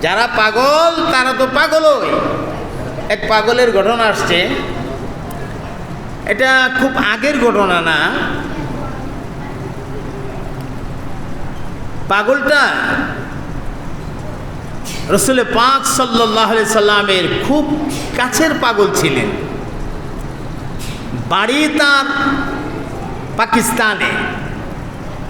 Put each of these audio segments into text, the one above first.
যারা পাগল তারা তো পাগলই। এক পাগলের ঘটনা আসছে, এটা খুব আগের ঘটনা না। পাগলটা রসুল পাক সাল্লাল্লাহু আলাইহি সাল্লামের খুব কাছের পাগল ছিলেন। বাড়ি তার পাকিস্তানে।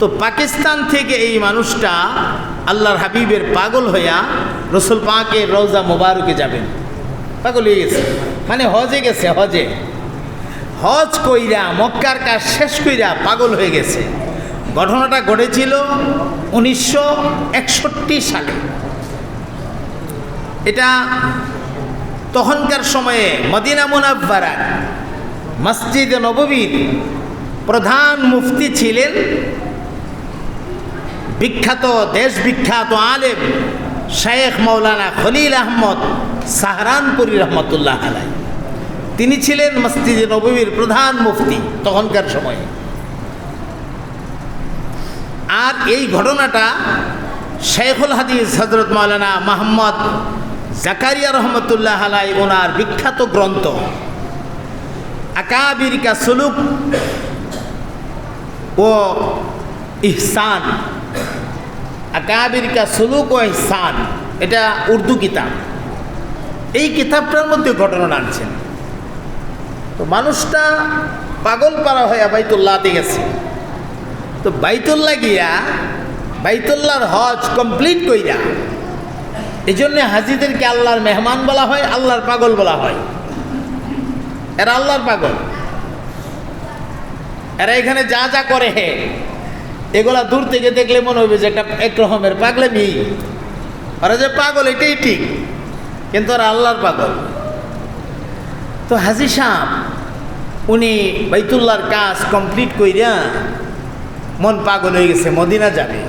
তো পাকিস্তান থেকে এই মানুষটা আল্লাহর হাবিবের পাগল হইয়া রসুল পাকের রওজা মোবারকে যাবেন। পাগল হয়ে গেছে, মানে হজে গেছে। হজ কইরা মক্কার কাজ শেষ কইরা পাগল হয়ে গেছে। ঘটনাটা ঘটেছিল 1961 সালে। এটা তখনকার সময়ে মদিনা মুনাওয়ারা মসজিদে নববীর প্রধান মুফতি ছিলেন বিখ্যাত, দেশ বিখ্যাত আলেম শেখ মৌলানা খলিল আহমদ সাহারানপুরি রহমতুল্লাহ আলাইহি। তিনি ছিলেন মসজিদে নববীর প্রধান মুফতি তখনকার সময়ে। আর এই ঘটনাটা শেখুল হাদিস হযরত মৌলানা মোহাম্মদ জাকারিয়া রহমতুল্লাহ আলাইহি ওনার বিখ্যাত গ্রন্থ আকাবির কা সুলুক ও ইহসান, আকাবির কা সুলুক ও ইহসান, এটা উর্দু কিতাব। এই কিতাবটার মধ্যে ঘটনা আনছেন। তো মানুষটা পাগল পারা হয়ে বাইতুল্লাহতে গেছে। তো বাইতুল্লাহ গিয়া বাইতুল্লাহর হজ কমপ্লিট কইরা, এই জন্যে হাজিদেরকে আল্লাহর মেহমান বলা হয়, আল্লাহর পাগল বলা হয়। এরা আল্লাহর পাগল। এরা এখানে যা যা করে এগুলা দূর থেকে দেখলে মনে হবে যে একটা একরকমের পাগলামি। ওরা যে পাগল এটাই ঠিক, কিন্তু ওরা আল্লাহর পাগল। তো হাজি সাহেব উনি বাইতুল্লাহর কাজ কমপ্লিট কইরা মন পাগল হয়ে গেছে, মদিনা যাবে।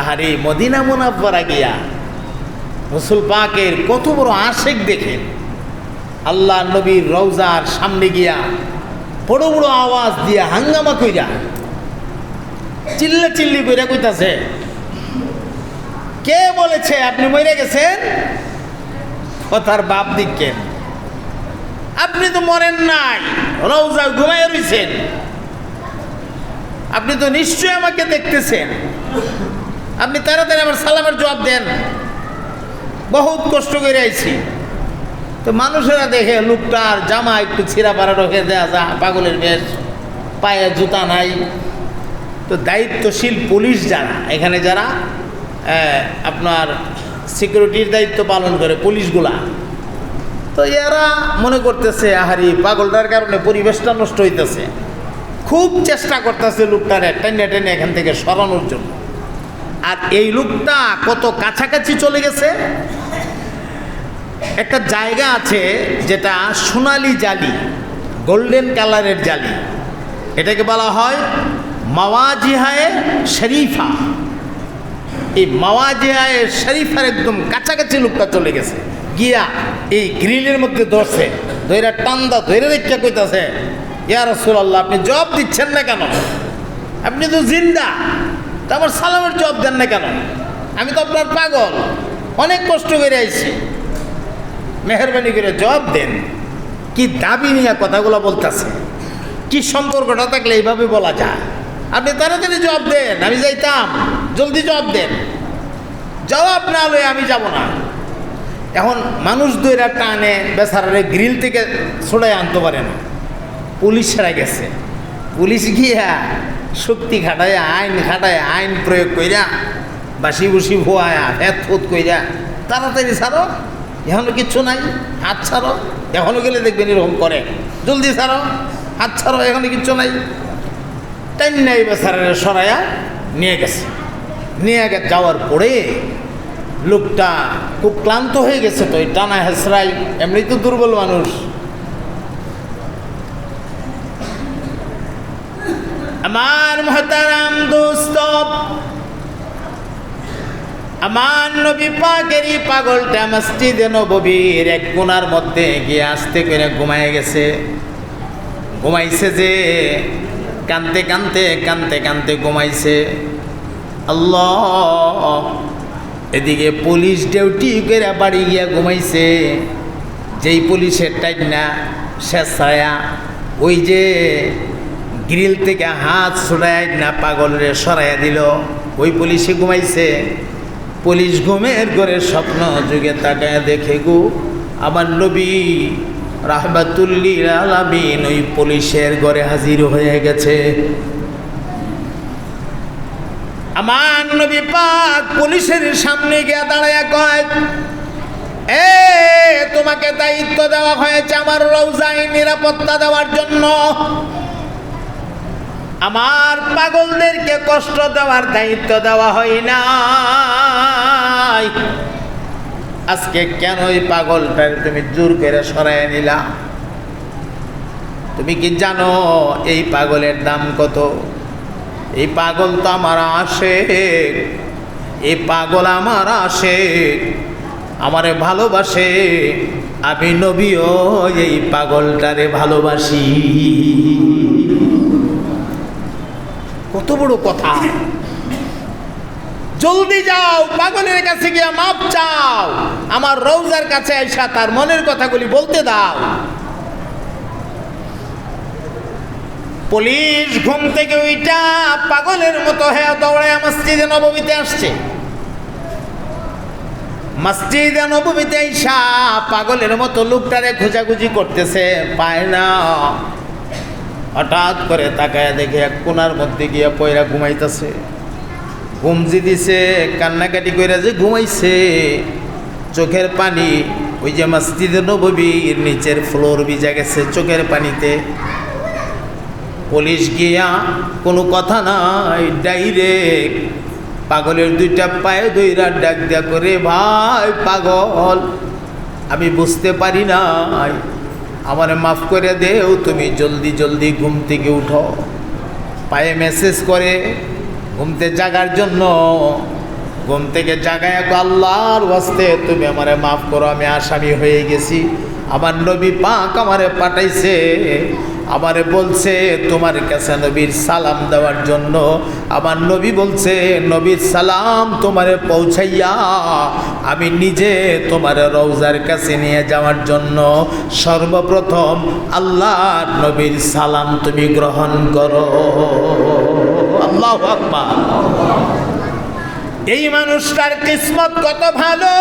আহারে মদিনা মুনাওয়ারা গিয়া রসুল পাকের কত বড় আশেক দেখেন। আল্লাহ নবীর রওজার সামনে গিয়া বড় বড় আওয়াজ দিয়া হাঙ্গামা কইরা চিল্লা চিল্লি কইরা কইতাছে, কে বলেছে আপনি মরে গেছেন? কথার বাপ দিকেন, আপনি তো মরেন নাই, রওজা ঘুমায় রইছেন। আপনি তো নিশ্চয়ই আমাকে দেখতেছেন। আপনি তাড়াতাড়ি আমার সালামের জবাব দেন, বহুত কষ্ট করে আইছি। তো মানুষেরা দেখে লোকটার জামা একটু ছিঁড়া পাড়া রেখে দেয়া, যা পাগলের বেশ, পায়ে জুতা নাই। তো দায়িত্বশীল পুলিশ যারা এখানে, যারা আপনার সিকিউরিটির দায়িত্ব পালন করে পুলিশগুলা, তো এরা মনে করতেছে আহারি পাগলটার কারণে পরিবেশটা নষ্ট হইতেছে। খুব চেষ্টা করতেছে লোকটারে টেনে টেনে এখান থেকে সরানোর জন্য। আর এই লোকটা কত কাছাকাছি চলে গেছে। একটা জায়গা আছে যেটা সোনালি জালি, গোল্ডেন কালারের জালি, এটাকে বলা হয় মাওয়াজিহায়ে শরীফা। এই মাওয়াজিহায়ে শরীফার একদম কাছাকাছি লোকটা চলে গেছে। গিয়া এই গ্রিলের মধ্যে ধরছে, ধৈরা টান্দা ধৈরে রেখা কইতাছে, ইয়া রাসূলুল্লাহ আপনি জবাব দিচ্ছেন না কেন? আপনি তো জিন্দা, তো আমার সালামের জবাব দেন না কেন? আমি তো আপনার পাগল, অনেক কষ্ট করে আইছি, মেহরবানি করে জবাব দেন। কি দাবি নিয়ে কথাগুলো বলতেছে, কি সম্পর্কটা থাকলে এইভাবে বলা যায়? আপনি তাড়াতাড়ি জবাব দেন, আমি যাইতাম, জলদি জবাব দেন। জবাব না হলে আমি যাব না। এখন মানুষ দুইরা টানে বেচারারে গ্রিল থেকে ছড়াই আনতে পারে না। পুলিশরা গেছে, পুলিশ গিয়া শক্তি খাটায় আইন প্রয়োগ কইরা বাসি বুসি ভুয়া ফেত ফুত কইরা তাড়াতাড়ি ছাড়ো, এখনো কিচ্ছু নাই, হাত ছাড়ো। এখনো গেলে দেখবেন এরকম করে, জলদি ছাড়ো, হাত ছাড়ো, এখনো কিচ্ছু নাই। টাইম নাই, বেচারারে সরাইয়া নিয়ে গেছে। নিয়ে যাওয়ার পরে লোকটা খুব ক্লান্ত হয়ে গেছে। তো এই টানা হেসরাই, এমনি তো দুর্বল মানুষ। আমার মুহতারাম দোস্ত, আমার নবী পাকেরই পাগলটা মসজিদে নববীর এক কোণার মধ্যে গিয়ে আস্তে করে ঘুমায় গেছে। ঘুমাইছে যে কানতে কানতে ঘুমাইছে। আল্লাহ এদিকে পুলিশ ডিউটি করে বাড়ি গিয়া ঘুমাইছে। যেই পুলিশের টাইম না শেষ ছায়া ওই যে গ্রিল থেকে হাত ছড়ায় না পাগলরে সরাইয়া দিল, ওই পুলিশে ঘুমাইছে। পুলিশ ঘুমের ঘরে স্বপ্ন যুগে তাকায় দেখে গো আমার নবী রাহমাতুল্লিল আলামিন ওই পুলিশের ঘরে হাজির হয়ে গেছে। আমার নবী পাক পুলিশের সামনে গিয়ে দাঁড়ায় কয়, এ তোমাকে দায়িত্ব দেওয়া হয়েছে আমার রওজায় নিরাপত্তা দেওয়ার জন্য, আমার পাগলদেরকে কষ্ট দেওয়ার দায়িত্ব দেওয়া হয় নাই। আজকে কেন ওই পাগলটার তুমি জোর করে সরাই নিলা? তুমি কি জানো এই পাগলের দাম কত? এই পাগল তো আমার আশেক, এই পাগল আমার আশেক, আমারে ভালোবাসে। আমি নবীও এই পাগলটারে ভালোবাসি। কত বড় কথা! জলদি যাও, পাগলের কাছে গিয়ে মাপ চাও, আমার রওজার কাছে আইসা তার মনের কথাগুলি বলতে দাও। পুলিশ ঘুম থেকে ওইটা পাগলের মতো হয়ে দৌড়ে মসজিদে নববীতে আসছে। মসজিদে নববীতে আইসা পাগলের মতো লোকটারে খোঁজাখুঁজি করতেছে, পায় না। হঠাৎ করে তাকায় দেখে এক কোনার মধ্যে গিয়ে পয়রা ঘুমাইতেছে। ঘুমজি দিছে, কান্নাকাটি করে যে ঘুমাইছে, চোখের পানি ওই যে মসজিদে নববীর নিচের ফ্লোর ভিজা গেছে চোখের পানিতে। পুলিশ গিয়া কোনো কথা নাই, ডাইরেক্ট পাগলের দুইটা পায়ে দইরা ডাক দিয়া করে, ভাই পাগল আমি বুঝতে পারি নাই, আমারে মাফ করে দেও, তুমি জলদি জলদি ঘুম থেকে উঠো। পায়ে মেসেজ করে ঘুমতে জাগার জন্য, ঘুম থেকে জাগায় আল্লাহর ওয়াস্তে তুমি আমারে মাফ করো, আমি আসামি হয়ে গেছি। আমার নবী পাক আমারে পাঠাইছে, আমারে বলছে তোমার কাছে নবীর সালাম দেওয়ার জন্য। আমার নবী বলছে নবীর সালাম তোমারে পৌঁছাইয়া আমি নিজে তোমার রওজার কাছে নিয়ে যাওয়ার জন্য সর্বপ্রথম আল্লাহর নবীর সালাম তুমি গ্রহণ করো। আল্লাহু আকবার! এই মানুষটার কিসমত কত ভালো!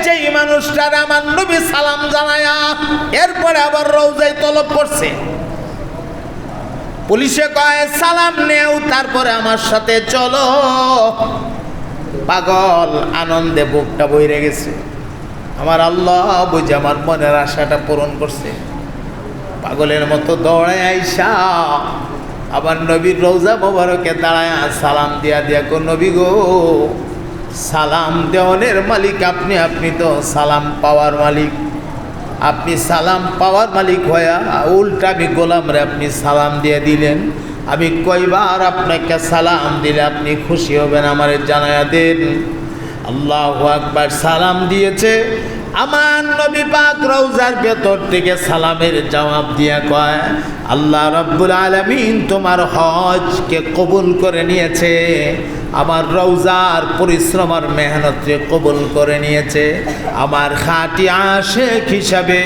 যেই মানুষটার আমার নবী সালাম জানায়া এরপরে আবার রওজায় তলব করছে। পুলিশে কয় সালাম নেও, তারপরে আমার সাথে চলো। পাগল আনন্দে বুকটা বইরে গেছে। আমার আল্লাহ বুঝে আমার মনের আশাটা পূরণ করছে। পাগলের মতো দৌড়ায় আইসা আবার নবীর রওজা মোবারকে দাঁড়ায় সালাম দিয়া দিয়া কো নবী গো, সালাম দেওয়ানের মালিক আপনি, আপনি তো সালাম পাওয়ার মালিক। আপনি সালাম পাওয়ার মালিক হইয়া উল্টা আমি গোলামরে আপনি সালাম দিয়ে দিলেন। আমি কয়বার আপনাকে সালাম দিলে আপনি খুশি হবেন আমারে জানায়া দেন। আল্লাহু আকবার! সালাম দিয়েছে। আমার নবী পাক রওজার ভেতর থেকে সালামের জবাব দিয়া কয়, আল্লাহ রাব্বুল আলামিন তোমার হজকে কবুল করে নিয়েছে, আমার রওজার পরিশ্রম আর মেহনতকে কবুল করে নিয়েছে। আমার খাঁটি আশেক হিসাবে,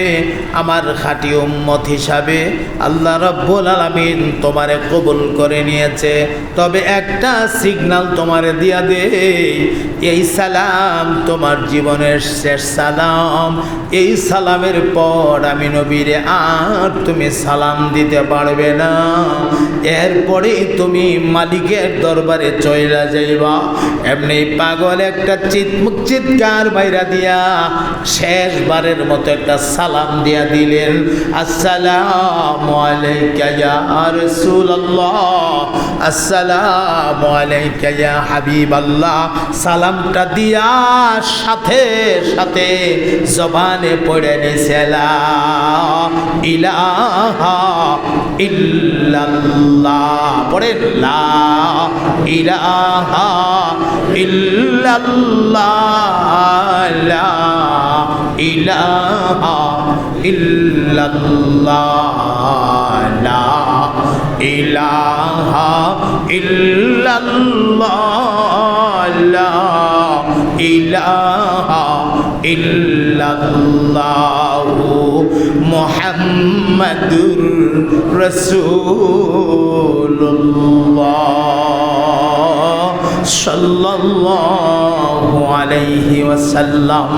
আমার খাঁটি উম্মত হিসাবে আল্লাহ রাব্বুল আলামিন তোমারে কবুল করে নিয়েছে। তবে একটা সিগন্যাল তোমারে দিয়া দে, এই সালাম তোমার জীবনের শেষ সালাম। এই সালামের পর আমি নবীরে আর তুমি সালাম দিতে পারবে না। এরপরে তুমি মালিকের দরবারে চইলা যাইবা। এমনি পাগল একটা চিৎকার বাইরা দিয়া শেষবারের মতো একটা সালাম দিয়া দিলেন, আসসালামু আলাইকা ইয়া রাসূলুল্লাহ, আসসালামু আলাইকা ইয়া হাবিবাল্লাহ। সালামটা দিয়া সাথে সাথে জবানে পড়ে নিছে লা ইলাহা ইল্লাল্লাহ। পড়েন লা ইলাহা ইল্লাল্লাহ, লা ইলাহা ইল্লাল্লাহ, লা ইলাহা ইল্লাল্লাহ লা ইলাহা ইল্লাল্লাহ মুহাম্মাদুর রাসূলুল্লাহ সাল্লাল্লাহু আলাইহি ওয়াসাল্লাম।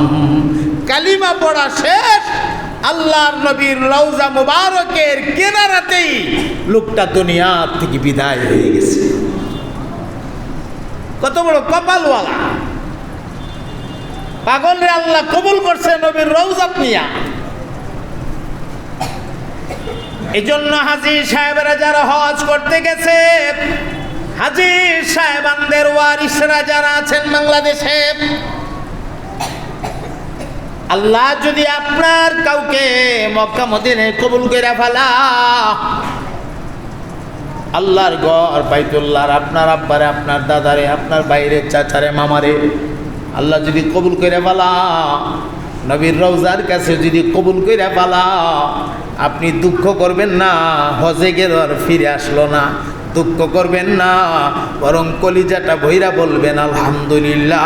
কালিমা পড়া শেষ, আল্লাহর নবীর রওজা মুবারকের কিনারাতেই লোকটা দুনিয়া থেকে বিদায় হয়ে গেছে। কত বড় কপালওয়ালা! পাগলরে আল্লাহ কবুল করছে নবীর রওজা নিয়া। এই জন্য হাজী সাহেবরা যারা হজ করতে গেছে, হাজী সাহেবানদের ওয়ারিসরা যারা আছেন বাংলাদেশে, আল্লাহ যদি আপনার কাউকে মক্কা মদিনায় কবুল করে ফেলা, আল্লাহর ঘর বাইতুল্লাহর আপনার আব্বারে, আপনার দাদারে, আপনার বাইরে চাচারে, মামারে আল্লাহ যদি কবুল করে ফেলা, নবীর রওজার কাছে যদি কবুল করে ফেলা, আপনি দুঃখ করবেন না হজে গেল আর ফিরে আসলো না, দুঃখ করবেন না, বরং কলিজাটা ভইরা বলবেন আলহামদুলিল্লাহ।